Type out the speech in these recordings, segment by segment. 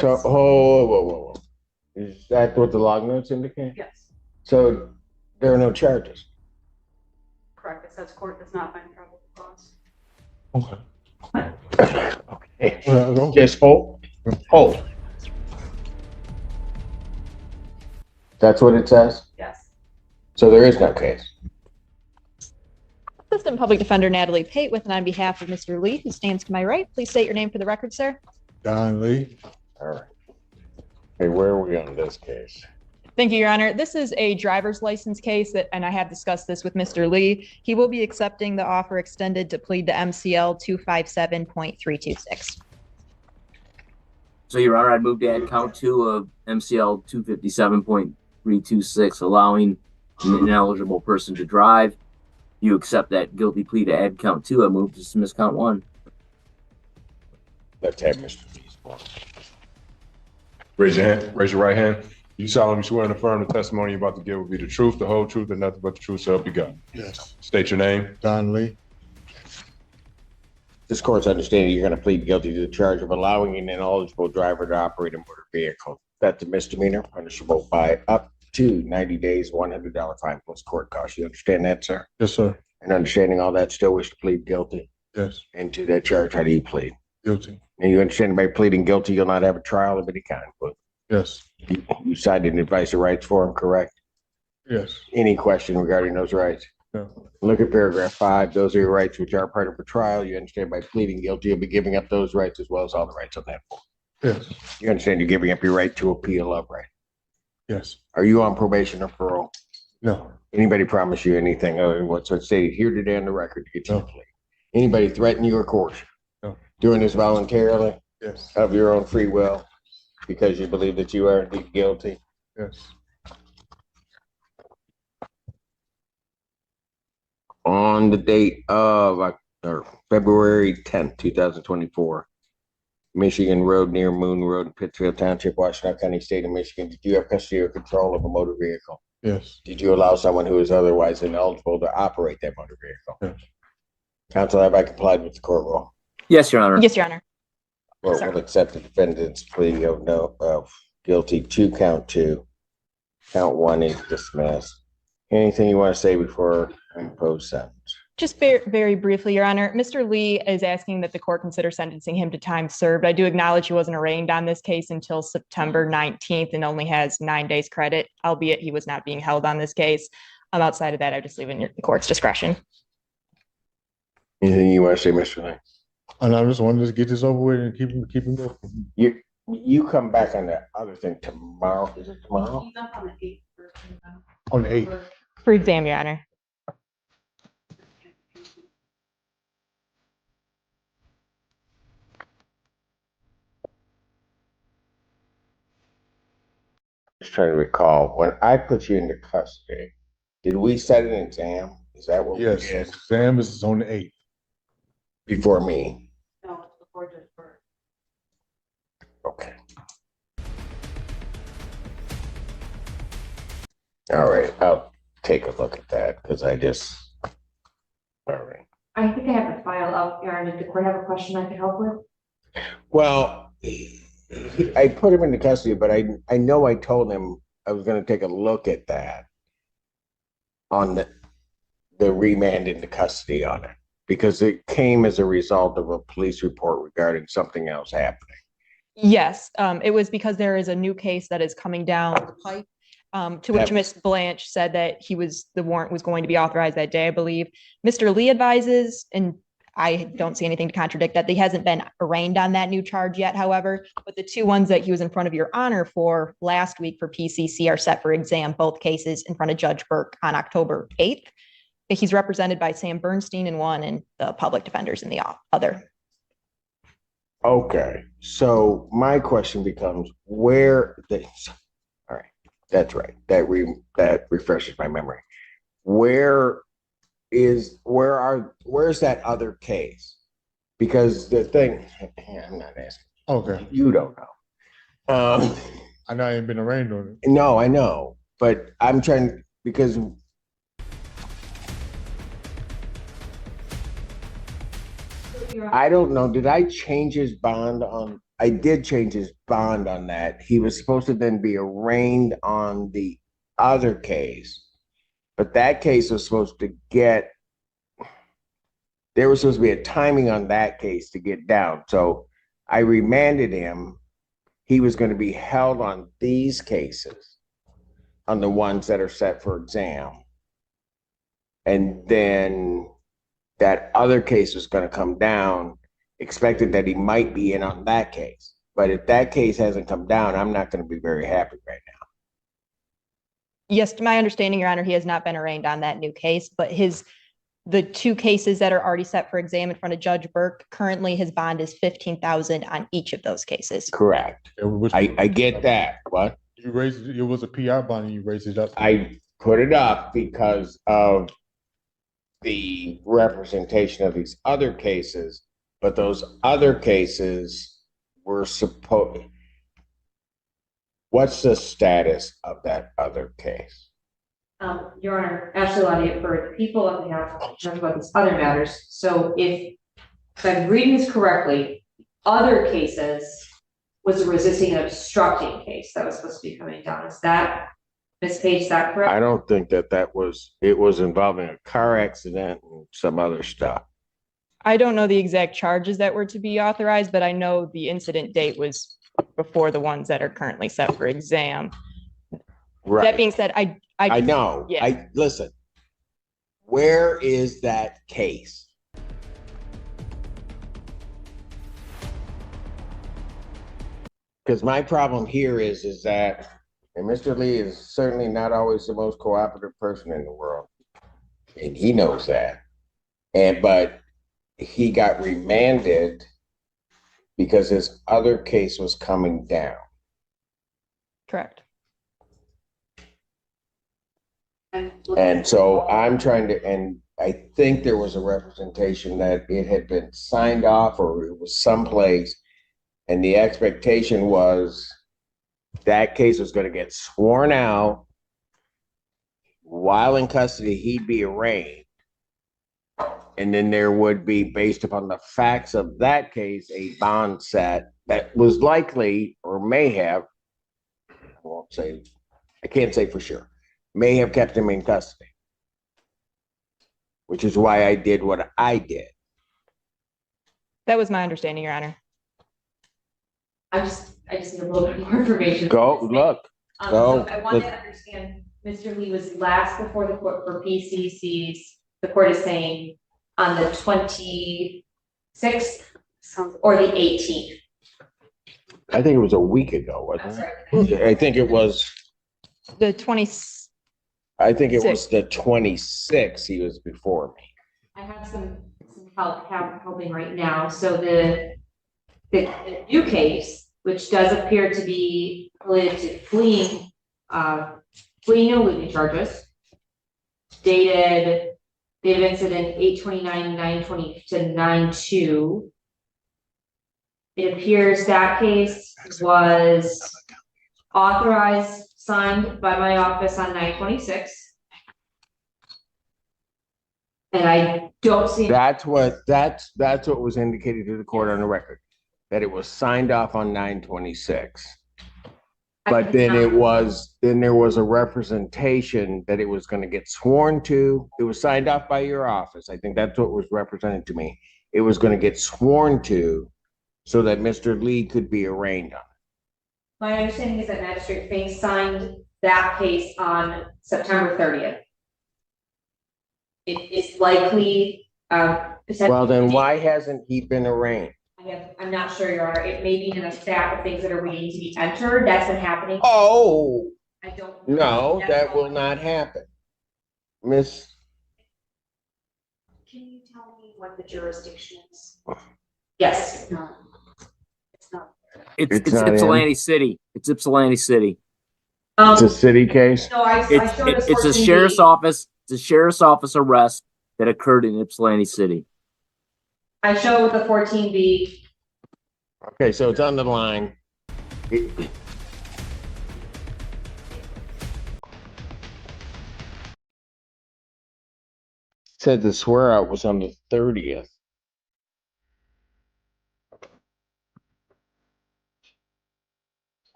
So, whoa. Is that what the log notes indicate? Yes, So there are no charges. correct. It says court does not find probable cause. Okay. Okay. Well, Just hold. That's what it says? Yes. So there is no case. Assistant Public Defender Natalie Pate with and on behalf of Mr. Lee, who stands to my right. Please state your name for the record, sir. Don Lee. All right. Hey, where are we on this case? Thank you, Your Honor. This is a driver's license case and I have discussed this with Mr. Lee. He will be accepting the offer extended to plead to MCL 257.326. So, Your Honor, I'd move to add count 2 of MCL 257.326, allowing an ineligible person to drive. You accept that guilty plea to add count 2. I move to dismiss count 1. Let's have Mr. Lee's one. Raise your hand. Raise your right hand. You solemnly swear and affirm the testimony you're about to give will be the truth, the whole truth, and nothing but the truth, so help you God. Yes. State your name. Don Lee. This court's understanding you're going to plead guilty to the charge of allowing an ineligible driver to operate a motor vehicle. That's a misdemeanor, punishable by up to 90 days, $100 fine plus court costs. You understand that, sir? Yes, sir. And understanding all that, still wish to plead guilty? Yes. And to that charge, how do you plead? Guilty. And you understand by pleading guilty, you'll not have a trial of any kind, but Yes. you cited an advice of rights form, correct? Yes. Any question regarding those rights? No. Look at paragraph 5. Those are your rights which are part of a trial. You understand by pleading guilty, you'll be giving up those rights as well as all the rights on that form. Yes. You understand you're giving up your right to appeal of right. Yes. Are you on probation or parole? No. Anybody promise you anything other than what's stated here today on the record to get you No. to plea? Anybody threaten you or coerce you? No. Doing this voluntarily Yes. of your own free will because you believe that you are indeed guilty? Yes. On the date of February 10th, 2024, Michigan Road near Moon Road in Pittsfield Township, Washington County, State of Michigan. Did you have custody or control of a motor vehicle? Yes. Did you allow someone who is otherwise ineligible to operate that motor vehicle? Yes. Counsel, have I complied with the court rule? Yes, Your Honor. Yes, Your Honor. Court will accept the defendant's plea of guilty to count 2. Count 1 is dismissed. Anything you want to say before I impose sentence? Just very briefly, Your Honor, Mr. Lee is asking that the court consider sentencing him to time served. I do acknowledge he wasn't arraigned on this case until September 19th and only has 9 days credit, albeit he was not being held on this case. Outside of that, I just leave it in the court's discretion. Anything you want to say, Mr. Lee? And I just wanted to get this over with and keep him going. You come back on the other thing tomorrow. Is it tomorrow? He's up on the 8th. On the 8th. For exam, Your Honor. Just trying to recall, when I put you into custody, did we set an exam? Is that what we Yes. did? Exam is on the 8th. Before me? No, it's before Judge Burke. Okay. All right, I'll take a look at that because all right. I think I have the file out, Aaron. Did the court have a question I could help with? Well, I put him into custody, but I know I told him I was going to take a look at that on the remand into custody on it because it came as a result of a police report regarding something else happening. Yes, it was because there is a new case that is coming down the pipe, to which Ms. Blanche said that the warrant was going to be authorized that day, I believe. Mr. Lee advises, and I don't see anything to contradict that, he hasn't been arraigned on that new charge yet, however, but the 2 ones that he was in front of Your Honor for last week for PCC are set for exam, both cases in front of Judge Burke on October 8th. He's represented by Sam Bernstein in one and the public defenders in the other. Okay, so my question becomes all right, that's right. That refreshes my memory. Where's that other case? Because the thing, I'm not asking. Okay. You don't know. I know I ain't been arraigned on it. No, I know, but I'm trying because I don't know. Did I change his bond on I did change his bond on that. He was supposed to then be arraigned on the other case, but that case was supposed to get, there was supposed to be a timing on that case to get down. So I remanded him. He was going to be held on these cases, on the ones that are set for exam. And then that other case was going to come down, expected that he might be in on that case. But if that case hasn't come down, I'm not going to be very happy right now. Yes, to my understanding, Your Honor, he has not been arraigned on that new case, but the two cases that are already set for exam in front of Judge Burke, currently his bond is $15,000 on each of those cases. Correct. I get that. What? You raised it was a PI bond and you raised it up. I put it up because of the representation of these other cases, but those other cases were supposed. What's the status of that other case? Your Honor, Ashley Lottie for the people on behalf of talking about these other matters. So if I'm reading this correctly, other cases was a resisting and obstructing case that was supposed to be coming down. Is that, Ms. Page, is that correct? I don't think that was, it was involving a car accident and some other stuff. I don't know the exact charges that were to be authorized, but I know the incident date was before the ones that are currently set for exam. Right. That being said, I know. Yeah. Listen. Where is that case? Because my problem here is that, and Mr. Lee is certainly not always the most cooperative person in the world, and he knows that. But he got remanded because his other case was coming down. Correct. And so I'm trying to, and I think there was a representation that it had been signed off or it was someplace, and the expectation was that case was going to get sworn out. While in custody, he'd be arraigned. And then there would be, based upon the facts of that case, a bond set that was likely or may have, I can't say for sure, may have kept him in custody, which is why I did what I did. That was my understanding, Your Honor. I just need a little bit more information. Go look. So I want to understand, Mr. Lee was last before the court for PCCs. The court is saying on the 26th or the 18th. I think it was a week ago, wasn't it? I think it was. The 20. I think it was the 26th. He was before me. I have some help helping right now. So the new case, which does appear to be related to fleeing and eluding charges, dated incident 8/29/9/20 to 9/2. It appears that case was authorized, signed by my office on 9/26. And I don't see. That's what was indicated to the court on the record, that it was signed off on 9/26. But then there was a representation that it was going to get sworn to. It was signed off by your office. I think that's what was represented to me. It was going to get sworn to so that Mr. Lee could be arraigned on it. My understanding is that Magistrate Fink signed that case on September 30th. It is likely, well, then why hasn't he been arraigned? I'm not sure, Your Honor. It may be in a stack of things that are waiting to be entered. That's been happening. Oh, I don't. no, that will not happen. Miss. Can you tell me what the jurisdiction is? Yes. It's not. It's not Ypsilanti City. It's Ypsilanti City. It's a city case. No, I showed us It's a sheriff's office. It's a sheriff's office arrest that occurred in Ypsilanti City. I show with the 14B. Okay, so it's on the line. It said the swear out was on the 30th.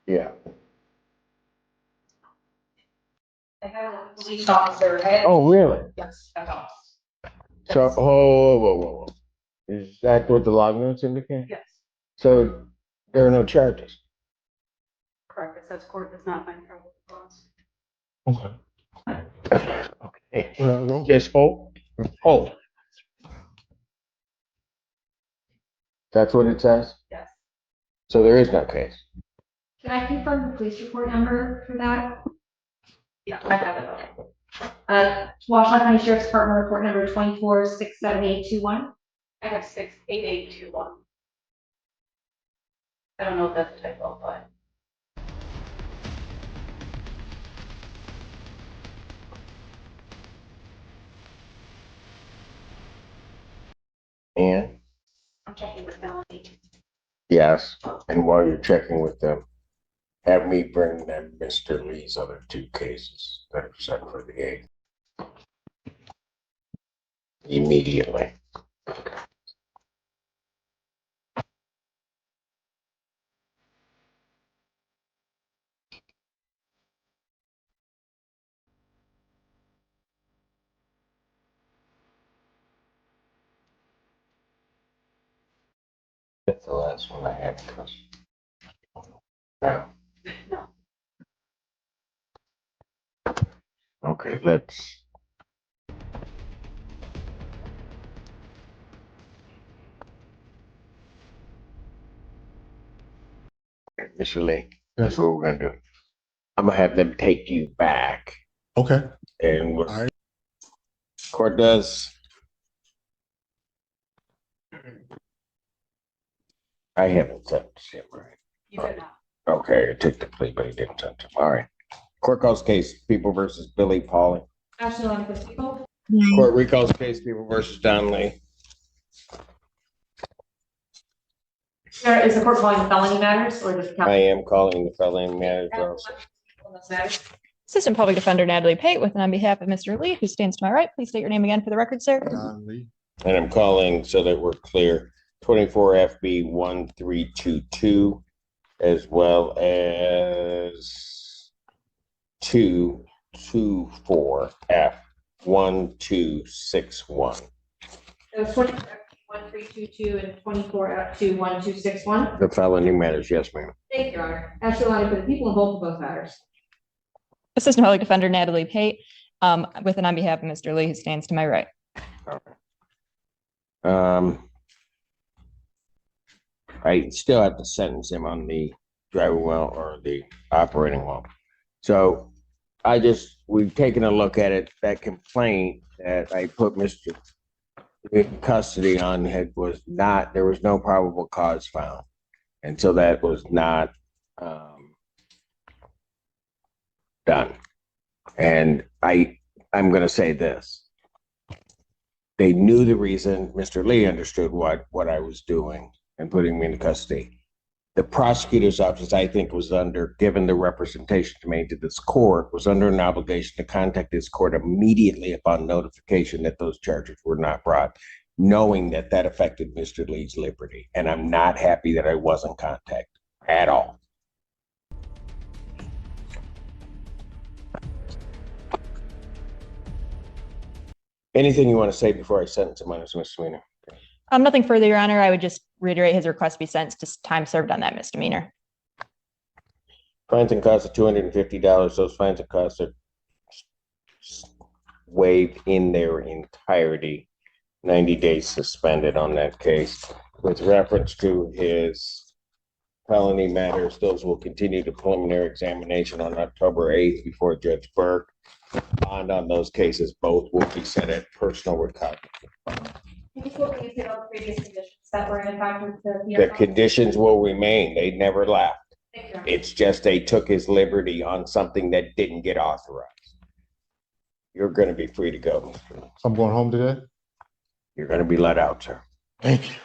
Yeah. I have a police officer. Oh, really? Yes, that's all. So, whoa. Is that what the log notes indicate? Yes, So there are no charges? correct. It says court does not find probable cause. Okay. Okay. Well, Just hold. Hold. That's what it says? Yes. So there is no case? Can I confirm the police report number for that? Yeah, I have it. Washington County Sheriff's Department report number 24-67821. I have 68821. I don't know if that's a typo, but. And? I'm checking with Melanie. Yes. And while you're checking with them, have me bring them Mr. Lee's other two cases that are set for the 8th. Immediately. That's the last one I had. No. No. Okay, let's. Mr. Lee, that's what we're gonna do. I'm gonna have them take you back okay. and what All right. court does. I haven't sent this yet, right? You did not. Okay, I took the plea, but he didn't send it. All right. Court calls case, People versus Billy Pauling. Ashley on for people. Court recalls case, People versus Don Lee. Sir, is the court calling the felony matters or just? I am calling the felony matters also. Assistant Public Defender Natalie Pate with and on behalf of Mr. Lee, who stands to my right. Please state your name again for the record, sir. Don Lee. And I'm calling so that we're clear, 24 FB 1322, as well as 224 F 1261. It was 1322 and 24-21261. The felony matters, yes, ma'am. Thank you, Your Honor. Ashley on for the people involved in both matters. Assistant Public Defender Natalie Pate with and on behalf of Mr. Lee, who stands to my right. I still have to sentence him on the driving well or the operating well. So we've taken a look at it. That complaint that I put Mr. in custody on was not, there was no probable cause found. And so that was not done. And I'm going to say this. They knew the reason. Mr. Lee understood what I was doing and putting me into custody. The prosecutor's office, I think, was given the representation made to this court, was under an obligation to contact this court immediately upon notification that those charges were not brought, knowing that that affected Mr. Lee's liberty. And I'm not happy that I wasn't contacted at all. Anything you want to say before I sentence him on his misdemeanor? Nothing further, Your Honor. I would just reiterate his request be sentenced to time served on that misdemeanor. Fines and costs of $250. Those fines and costs are waived in their entirety. 90 days suspended on that case. With reference to his felony matters, those will continue to preliminary examination on October 8th before Judge Burke. Bond on those cases, both will be set at personal recovery. The conditions will remain. They never left. It's just they took his liberty on something that didn't get authorized. You're going to be free to go. I'm going home today. You're going to be let out, sir. Thank you.